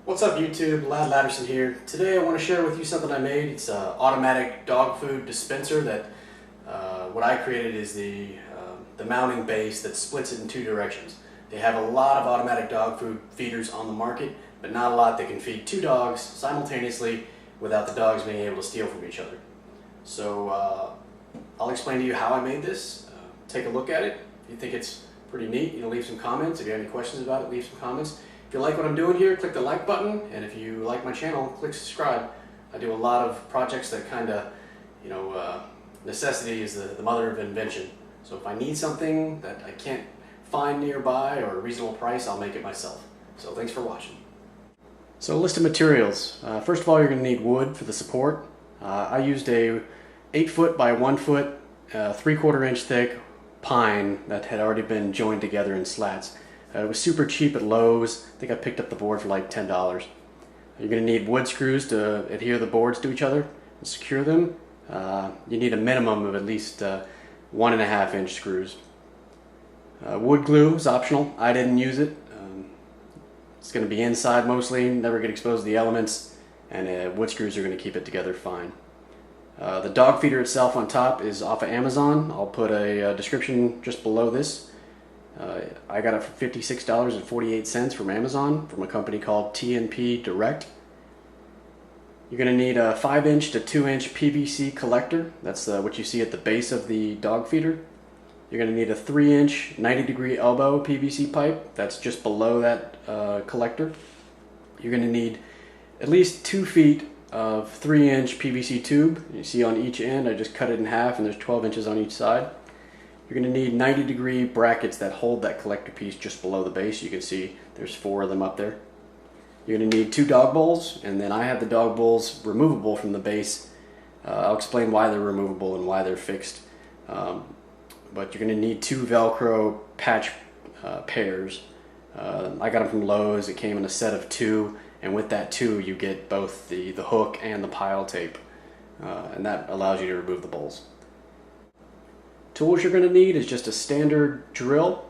What's up YouTube, Ladd Ladderson here. Today I want to share with you something I made. It's an automatic dog food dispenser that what I created is the mounting base that splits it in two directions. They have a lot of automatic dog food feeders on the market, but not a lot that can feed two dogs simultaneously without the dogs being able to steal from each other. So I'll explain to you how I made this. Take a look at it. If you think it's pretty neat, leave some comments. If you have any questions about it, leave some comments. If you like what I'm doing here, click the like button, and if you like my channel, click subscribe. I do a lot of projects that kind of, necessity is the mother of invention. So if I need something that I can't find nearby or a reasonable price, I'll make it myself. So thanks for watching. So a list of materials. First of all, you're going to need wood for the support. I used a 8-foot by 1-foot, 3/4 inch thick pine that had already been joined together in slats. It was super cheap at Lowe's. I think I picked up the board for like $10. You're going to need wood screws to adhere the boards to each other and secure them. You need a minimum of at least 1.5 inch screws. Wood glue is optional. I didn't use it. It's going to be inside mostly, never get exposed to the elements, and wood screws are going to keep it together fine. The dog feeder itself on top is off of Amazon. I'll put a description just below this. I got it for $56.48 from Amazon from a company called TNP Direct. You're going to need a 5-inch to 2-inch PVC collector. That's what you see at the base of the dog feeder. You're going to need a 3-inch 90-degree elbow PVC pipe. That's just below that collector. You're going to need at least 2 feet of 3-inch PVC tube. You see on each end, I just cut it in half and there's 12 inches on each side. You're going to need 90-degree brackets that hold that collector piece just below the base. You can see there's 4 of them up there. You're going to need 2 dog bowls, and then I have the dog bowls removable from the base. I'll explain why they're removable and why they're fixed. But you're going to need 2 Velcro patch pairs. I got them from Lowe's. It came in a set of 2, and with that 2 you get both the hook and the pile tape, and that allows you to remove the bowls. Tools you're going to need is just a standard drill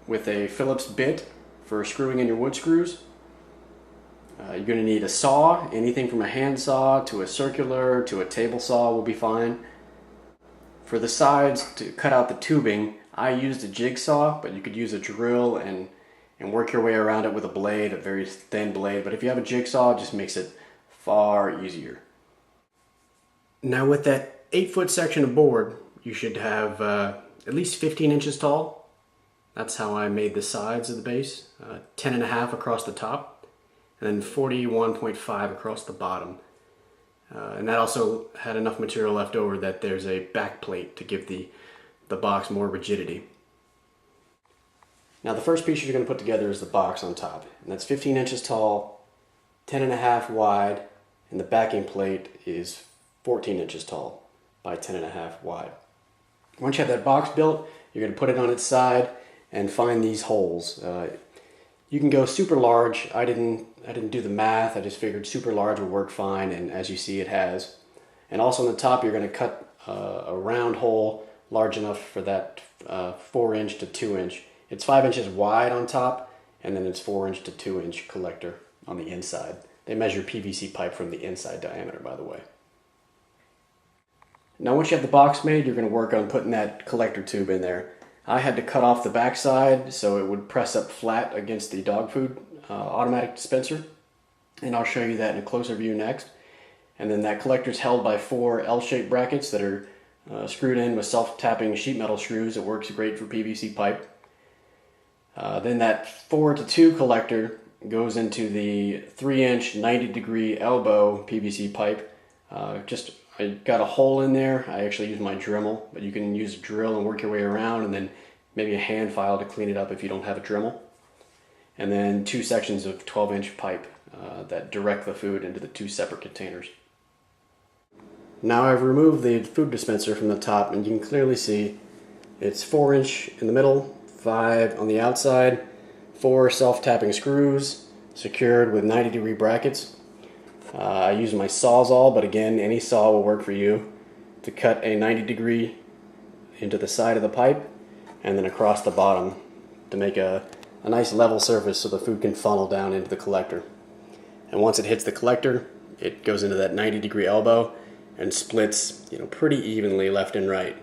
with a Phillips bit for screwing in your wood screws. You're going to need a saw. Anything from a hand saw to a circular to a table saw will be fine. For the sides, to cut out the tubing, I used a jigsaw, but you could use a drill and work your way around it with a blade, a very thin blade. But if you have a jigsaw, it just makes it far easier. Now with that 8-foot section of board, you should have at least 15 inches tall. That's how I made the sides of the base. 10.5 across the top, and then 41.5 across the bottom. And that also had enough material left over that there's a back plate to give the box more rigidity. Now the first piece you're going to put together is the box on top. And that's 15 inches tall, 10.5 wide, and the backing plate is 14 inches tall by 10.5 wide. Once you have that box built, you're going to put it on its side and find these holes. You can go super large. I didn't do the math. I just figured super large would work fine, and as you see, it has. And also on the top, you're going to cut a round hole large enough for that 4-inch to 2-inch. It's 5 inches wide on top, and then it's 4-inch to 2-inch collector on the inside. They measure PVC pipe from the inside diameter, by the way. Now once you have the box made, you're going to work on putting that collector tube in there. I had to cut off the back side so it would press up flat against the dog food automatic dispenser. And I'll show you that in a closer view next. And then that collector is held by 4 L-shaped brackets that are screwed in with self-tapping sheet metal screws. It works great for PVC pipe. Then that 4 to 2 collector goes into the 3-inch 90-degree elbow PVC pipe. I got a hole in there. I actually used my Dremel, but you can use a drill and work your way around, and then maybe a hand file to clean it up if you don't have a Dremel. And then 2 sections of 12-inch pipe that direct the food into the 2 separate containers. Now I've removed the food dispenser from the top, and you can clearly see it's 4-inch in the middle, 5 on the outside, 4 self-tapping screws secured with 90-degree brackets. I use my Sawzall, but again, any saw will work for you, to cut a 90-degree into the side of the pipe and then across the bottom to make a nice level surface so the food can funnel down into the collector. and once it hits the collector, it goes into that 90-degree elbow and splits, pretty evenly left and right.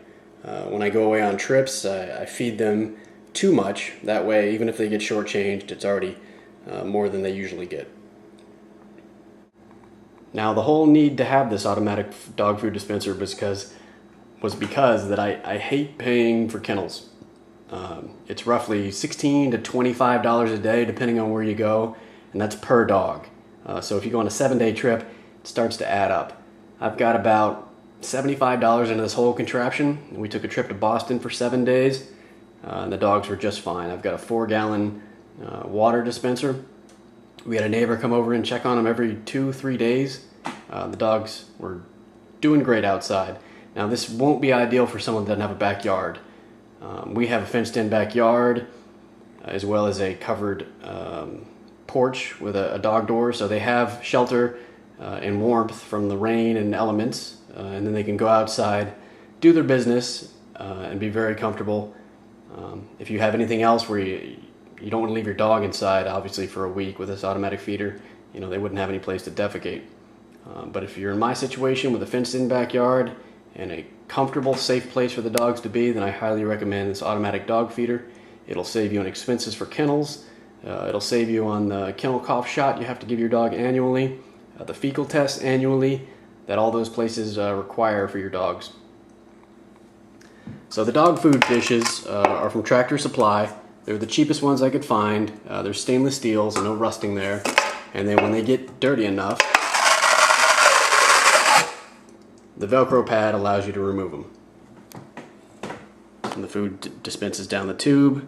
When I go away on trips, I feed them too much. That way, even if they get shortchanged, it's already more than they usually get. Now, the whole need to have this automatic dog food dispenser was because that I hate paying for kennels. It's roughly $16 to $25 a day, depending on where you go, and that's per dog. So if you go on a 7-day trip, it starts to add up. I've got about $75 into this whole contraption. We took a trip to Boston for 7 days, and the dogs were just fine. I've got a 4-gallon water dispenser. We had a neighbor come over and check on them every 2-3 days. The dogs were doing great outside. Now, this won't be ideal for someone that doesn't have a backyard. We have a fenced-in backyard, as well as a covered porch with a dog door, so they have shelter and warmth from the rain and elements, and then they can go outside, do their business, and be very comfortable. If you have anything else where you don't want to leave your dog inside, obviously, for a week with this automatic feeder, they wouldn't have any place to defecate. But if you're in my situation with a fenced-in backyard and a comfortable, safe place for the dogs to be, then I highly recommend this automatic dog feeder. It'll save you on expenses for kennels. It'll save you on the kennel cough shot you have to give your dog annually, the fecal test annually, that all those places require for your dogs. So the dog food dishes are from Tractor Supply. They're the cheapest ones I could find. They're stainless steel, so no rusting there. And then when they get dirty enough, the Velcro pad allows you to remove them. And the food dispenses down the tube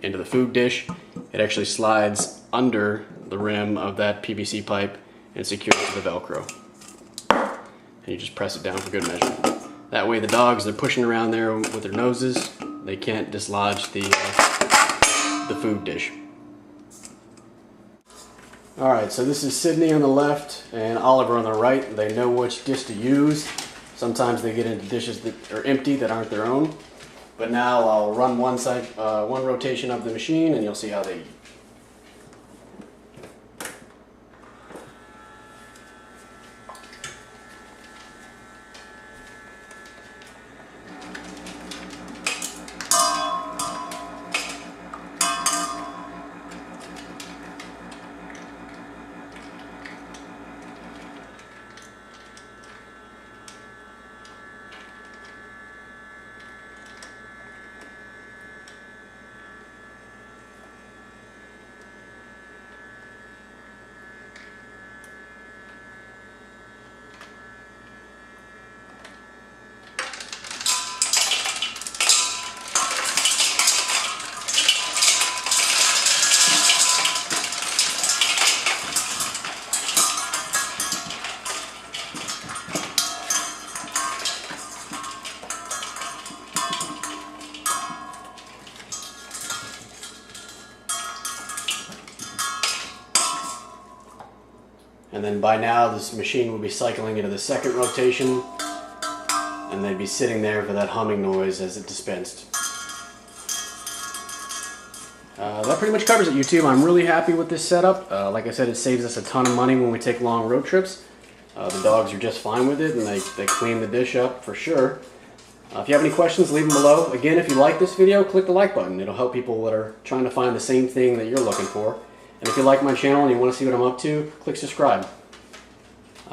into the food dish. It actually slides under the rim of that PVC pipe and secures to the Velcro. And you just press it down for good measure. That way the dogs, they're pushing around there with their noses, they can't dislodge the food dish. Alright, so this is Sydney on the left and Oliver on the right. They know which dish to use. Sometimes they get into dishes that are empty that aren't their own. But now I'll run one rotation of the machine and you'll see how they eat. And then by now this machine will be cycling into the second rotation and they'd be sitting there for that humming noise as it dispensed. That pretty much covers it, YouTube. I'm really happy with this setup. Like I said, it saves us a ton of money when we take long road trips. The dogs are just fine with it and they clean the dish up for sure. If you have any questions, leave them below. Again, if you like this video, click the like button. It'll help people that are trying to find the same thing that you're looking for. And if you like my channel and you want to see what I'm up to, click subscribe.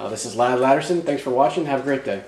This is Ladd Ladderson. Thanks for watching. Have a great day.